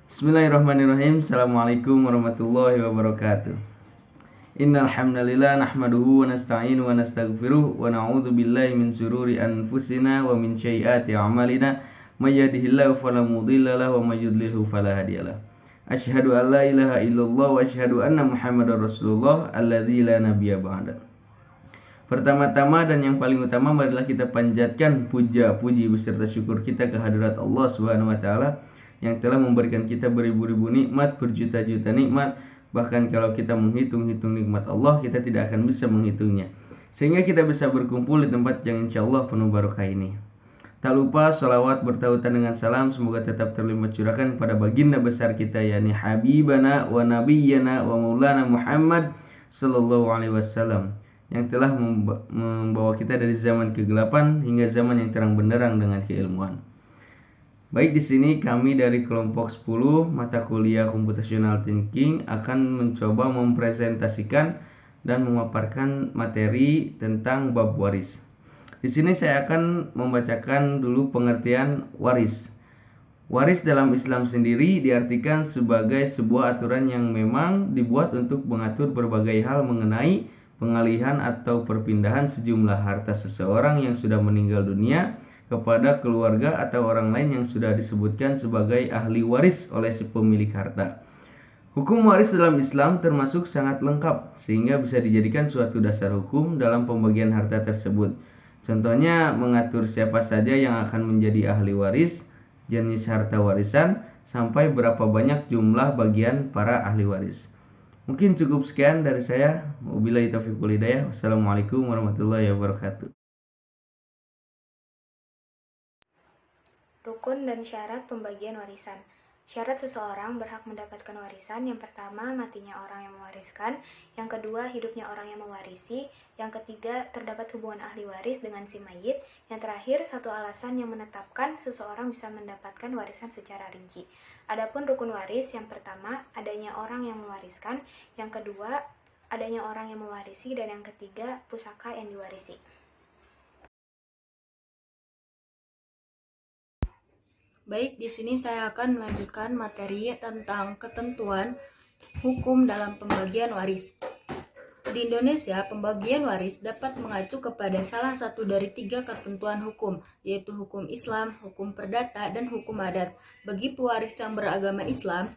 Bismillahirrahmanirrahim. Assalamualaikum warahmatullahi wabarakatuh. Innal hamdalillah nahmaduhu wa nasta'inu wa nastaghfiruh wa na'udzu billahi min shururi anfusina wa min sayyiati a'malina may yahdihillahu fala mudilla lahu wa may yudlilhu fala hadiyalah. Asyhadu an la ilaha illallah wa asyhadu anna Muhammadar Rasulullah alladzi la nabiyya ba'da. Pertama-tama dan yang paling utama marilah kita panjatkan puja-puji beserta syukur kita kehadirat Allah Subhanahu wa taala yang telah memberikan kita beribu-ribu nikmat, berjuta-juta nikmat. Bahkan kalau kita menghitung-hitung nikmat Allah, kita tidak akan bisa menghitungnya. Sehingga kita bisa berkumpul di tempat yang insya Allah penuh barokah ini. Tak lupa salawat bertautan dengan salam semoga tetap terlimpah curahkan kepada baginda besar kita, yakni Habibana wa Nabiyyana wa Maulana Muhammad sallallahu alaihi wasallam, yang telah membawa kita dari zaman kegelapan hingga zaman yang terang benderang dengan keilmuan. Baik, di sini kami dari kelompok 10 mata kuliah Computational Thinking akan mencoba mempresentasikan dan memaparkan materi tentang bab waris. Di sini saya akan membacakan dulu pengertian waris. Waris dalam Islam sendiri diartikan sebagai sebuah aturan yang memang dibuat untuk mengatur berbagai hal mengenai pengalihan atau perpindahan sejumlah harta seseorang yang sudah meninggal dunia kepada keluarga atau orang lain yang sudah disebutkan sebagai ahli waris oleh si pemilik harta. Hukum waris dalam Islam termasuk sangat lengkap sehingga bisa dijadikan suatu dasar hukum dalam pembagian harta tersebut. Contohnya mengatur siapa saja yang akan menjadi ahli waris, jenis harta warisan, sampai berapa banyak jumlah bagian para ahli waris. Mungkin cukup sekian dari saya. Wabillahi taufiq wal hidayah. Wassalamualaikum warahmatullahi wabarakatuh. Rukun dan syarat pembagian warisan. Syarat seseorang berhak mendapatkan warisan: yang pertama, matinya orang yang mewariskan; yang kedua, hidupnya orang yang mewarisi; yang ketiga, terdapat hubungan ahli waris dengan si mayit; yang terakhir, satu alasan yang menetapkan seseorang bisa mendapatkan warisan secara rinci. Adapun rukun waris, yang pertama, adanya orang yang mewariskan; yang kedua, adanya orang yang mewarisi; dan yang ketiga, pusaka yang diwarisi. Baik, di sini saya akan melanjutkan materi tentang ketentuan hukum dalam pembagian waris. Di Indonesia, pembagian waris dapat mengacu kepada salah satu dari 3 ketentuan hukum, yaitu hukum Islam, hukum perdata, dan hukum adat. Bagi pewaris yang beragama Islam,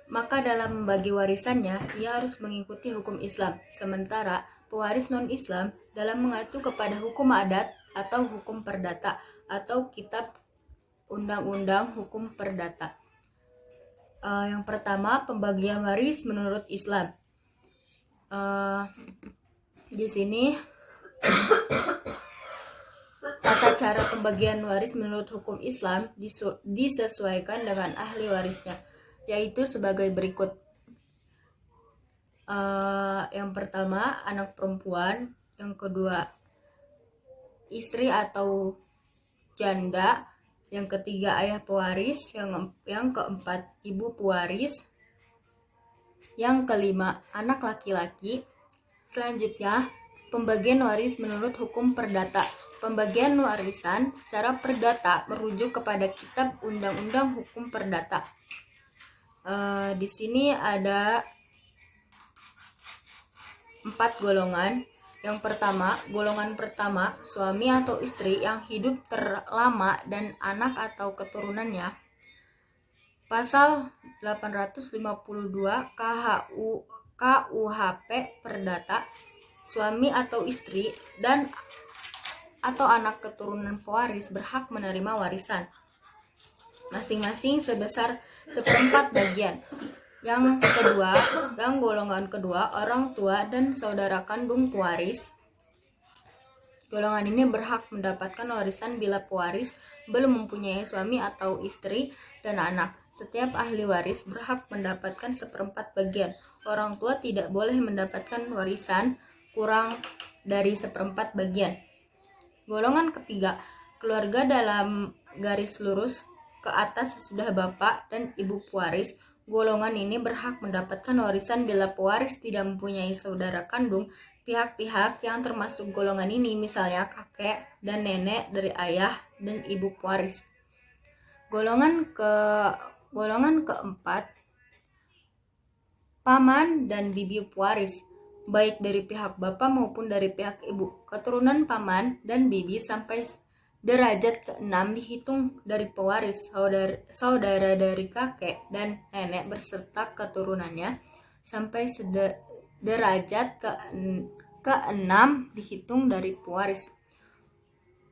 maka dalam membagi warisannya, ia harus mengikuti hukum Islam. Sementara pewaris non-Islam dalam mengacu kepada hukum adat atau hukum perdata atau kitab Undang-Undang Hukum Perdata. Yang pertama, pembagian waris menurut Islam. Di sini tata cara pembagian waris menurut hukum Islam disesuaikan dengan ahli warisnya, yaitu sebagai berikut. Yang pertama, anak perempuan; yang kedua, istri atau janda; yang ketiga, ayah pewaris; yang keempat, ibu pewaris; yang kelima, anak laki-laki. Selanjutnya, pembagian waris menurut hukum perdata. Pembagian warisan secara perdata merujuk kepada kitab Undang-Undang Hukum Perdata. Di sini ada 4 golongan. Yang pertama, golongan pertama, suami atau istri yang hidup terlama dan anak atau keturunannya. Pasal 852 KUHP Perdata, suami atau istri dan atau anak keturunan pewaris berhak menerima warisan masing-masing sebesar 1/4 bagian. Yang kedua, yang golongan kedua, orang tua dan saudara kandung pewaris. Golongan ini berhak mendapatkan warisan bila pewaris belum mempunyai suami atau istri dan anak. Setiap ahli waris berhak mendapatkan 1/4 bagian. Orang tua tidak boleh mendapatkan warisan kurang dari 1/4 bagian. Golongan ketiga, keluarga dalam garis lurus ke atas sesudah bapak dan ibu pewaris. Golongan ini berhak mendapatkan warisan bila pewaris tidak mempunyai saudara kandung. Pihak-pihak yang termasuk golongan ini misalnya kakek dan nenek dari ayah dan ibu pewaris. Golongan Golongan keempat, paman dan bibi pewaris, baik dari pihak bapak maupun dari pihak ibu. Keturunan paman dan bibi sampai derajat ke-6 dihitung dari pewaris, saudara dari kakek dan nenek beserta keturunannya sampai derajat ke-6 dihitung dari pewaris.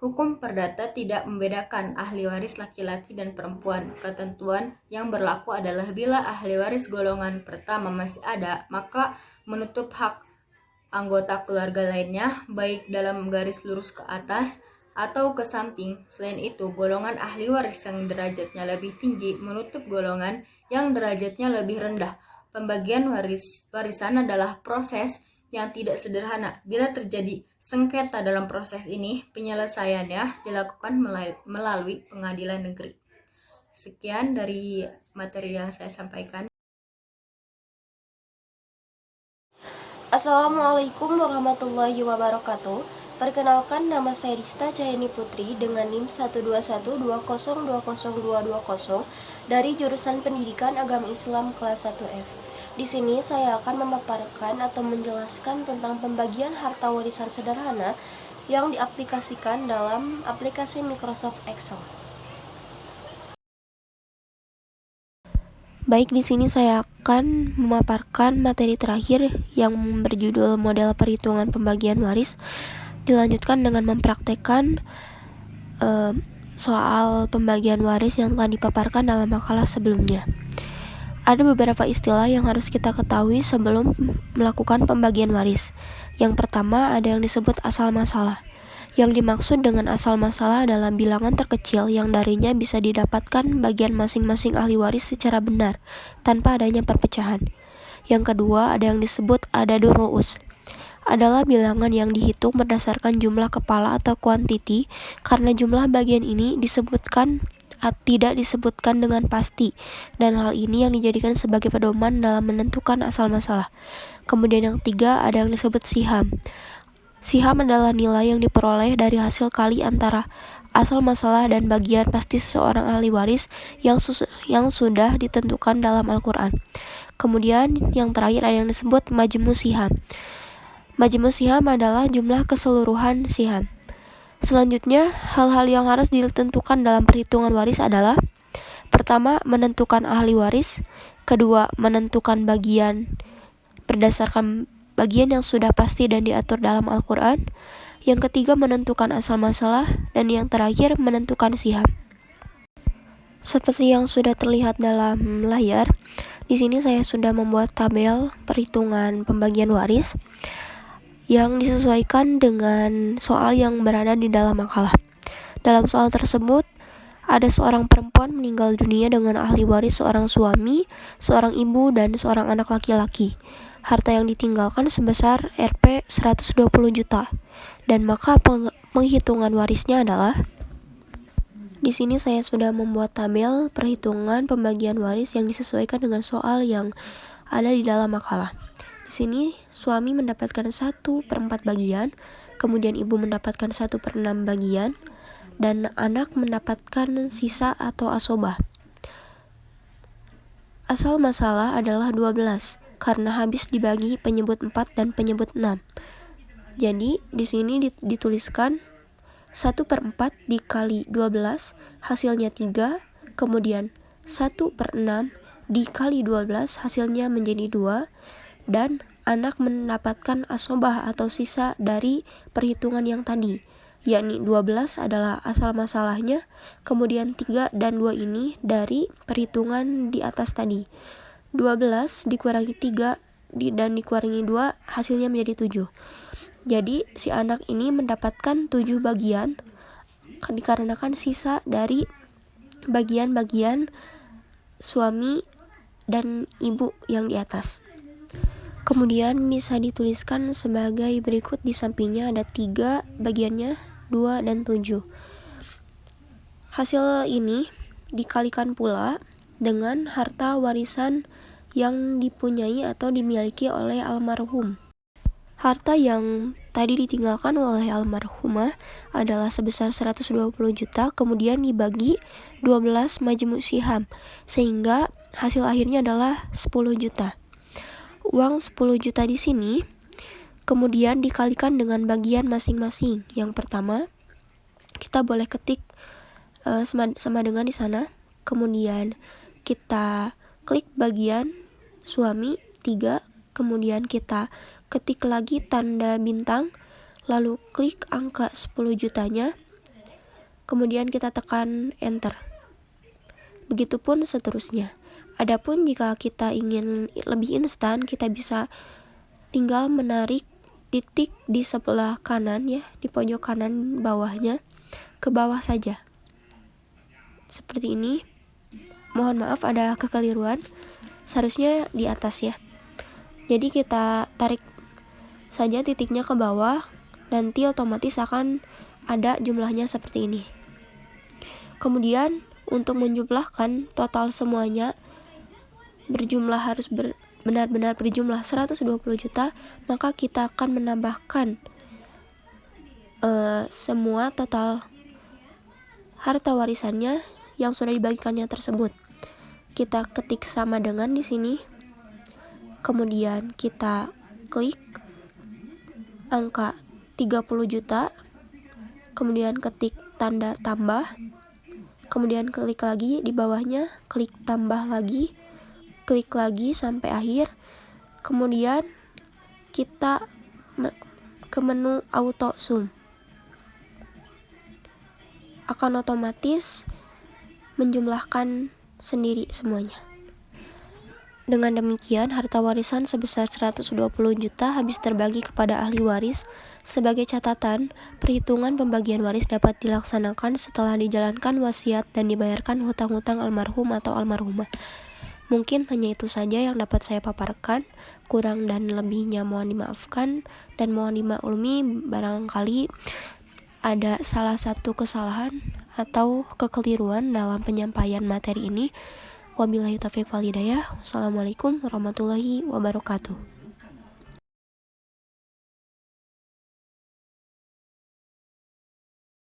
Hukum perdata tidak membedakan ahli waris laki-laki dan perempuan. Ketentuan yang berlaku adalah bila ahli waris golongan pertama masih ada, maka menutup hak anggota keluarga lainnya, baik dalam garis lurus ke atas atau ke samping. Selain itu, golongan ahli waris yang derajatnya lebih tinggi menutup golongan yang derajatnya lebih rendah. Pembagian warisan adalah proses yang tidak sederhana. Bila terjadi sengketa dalam proses ini, penyelesaiannya dilakukan melalui pengadilan negeri. Sekian dari materi yang saya sampaikan. Assalamualaikum warahmatullahi wabarakatuh. Perkenalkan, nama saya Dista Cahyani Putri dengan NIM 12120202220 dari jurusan Pendidikan Agama Islam kelas 1F. Di sini saya akan memaparkan atau menjelaskan tentang pembagian harta warisan sederhana yang diaplikasikan dalam aplikasi Microsoft Excel. Baik, di sini saya akan memaparkan materi terakhir yang berjudul model perhitungan pembagian waris, dilanjutkan dengan mempraktekkan soal pembagian waris yang telah dipaparkan dalam makalah sebelumnya. Ada beberapa istilah yang harus kita ketahui sebelum melakukan pembagian waris. Yang pertama, ada yang disebut asal masalah. Yang dimaksud dengan asal masalah adalah bilangan terkecil yang darinya bisa didapatkan bagian masing-masing ahli waris secara benar, tanpa adanya perpecahan. Yang kedua, ada yang disebut adadun ru'us. Adalah bilangan yang dihitung berdasarkan jumlah kepala atau kuantiti, karena jumlah bagian ini tidak disebutkan dengan pasti, dan hal ini yang dijadikan sebagai pedoman dalam menentukan asal masalah. Kemudian yang ketiga, ada yang disebut siham. Siham adalah nilai yang diperoleh dari hasil kali antara asal masalah dan bagian pasti seseorang ahli waris yang sudah ditentukan dalam Al-Quran. Kemudian yang terakhir ada yang disebut majmu siham. Majmu siham adalah jumlah keseluruhan siham. Selanjutnya, hal-hal yang harus ditentukan dalam perhitungan waris adalah: pertama, menentukan ahli waris; kedua, menentukan bagian berdasarkan bagian yang sudah pasti dan diatur dalam Al-Quran; yang ketiga, menentukan asal masalah; dan yang terakhir, menentukan siham. Seperti yang sudah terlihat dalam layar, di sini saya sudah membuat tabel perhitungan pembagian waris yang disesuaikan dengan soal yang berada di dalam makalah. Dalam soal tersebut, ada seorang perempuan meninggal dunia dengan ahli waris seorang suami, seorang ibu, dan seorang anak laki-laki. Harta yang ditinggalkan sebesar Rp 120 juta. Dan maka penghitungan warisnya adalah: di sini saya sudah membuat tabel perhitungan pembagian waris yang disesuaikan dengan soal yang ada di dalam makalah. Di sini suami mendapatkan 1/4 bagian, kemudian ibu mendapatkan 1/6 bagian, dan anak mendapatkan sisa atau asobah. Asal masalah adalah 12 karena habis dibagi penyebut 4 dan penyebut 6. Jadi di sini dituliskan 1/4 dikali 12 hasilnya 3, kemudian 1/6 dikali 12 hasilnya menjadi 2, dan anak mendapatkan asobah atau sisa dari perhitungan yang tadi, yakni 12 adalah asal masalahnya, kemudian 3 dan 2 ini dari perhitungan di atas tadi. 12 dikurangi 3 dan dikurangi 2 hasilnya menjadi 7. Jadi si anak ini mendapatkan 7 bagian dikarenakan sisa dari bagian-bagian suami dan ibu yang di atas. Kemudian bisa dituliskan sebagai berikut, di sampingnya ada 3 bagiannya, 2 dan 7. Hasil ini dikalikan pula dengan harta warisan yang dipunyai atau dimiliki oleh almarhum. Harta yang tadi ditinggalkan oleh almarhumah adalah sebesar 120 juta, kemudian dibagi 12 majmu' siham, sehingga hasil akhirnya adalah 10 juta. Uang 10 juta di sini kemudian dikalikan dengan bagian masing-masing. Yang pertama, kita boleh ketik sama dengan di sana. Kemudian kita klik bagian suami 3, kemudian kita ketik lagi tanda bintang, lalu klik angka 10 jutanya, kemudian kita tekan enter. Begitupun seterusnya. Adapun jika kita ingin lebih instan, kita bisa tinggal menarik titik di sebelah kanan ya, di pojok kanan bawahnya ke bawah saja. Seperti ini. Mohon maaf ada kekeliruan. Seharusnya di atas ya. Jadi kita tarik saja titiknya ke bawah, nanti otomatis akan ada jumlahnya seperti ini. Kemudian untuk menjumlahkan total semuanya harus benar-benar berjumlah 120 juta, maka kita akan menambahkan semua total harta warisannya yang sudah dibagikannya tersebut. Kita ketik sama dengan di sini, kemudian kita klik angka 30 juta, kemudian ketik tanda tambah, kemudian klik lagi di bawahnya, klik tambah lagi, klik lagi sampai akhir, kemudian kita ke menu auto sum. Akan otomatis menjumlahkan sendiri semuanya. Dengan demikian, harta warisan sebesar 120 juta habis terbagi kepada ahli waris. Sebagai catatan, perhitungan pembagian waris dapat dilaksanakan setelah dijalankan wasiat dan dibayarkan hutang-hutang almarhum atau almarhumah. Mungkin hanya itu saja yang dapat saya paparkan. Kurang dan lebihnya mohon dimaafkan dan mohon dimaklumi barangkali ada salah satu kesalahan atau kekeliruan dalam penyampaian materi ini. Wabillahi taufiq wal hidayah. Wassalamualaikum warahmatullahi wabarakatuh.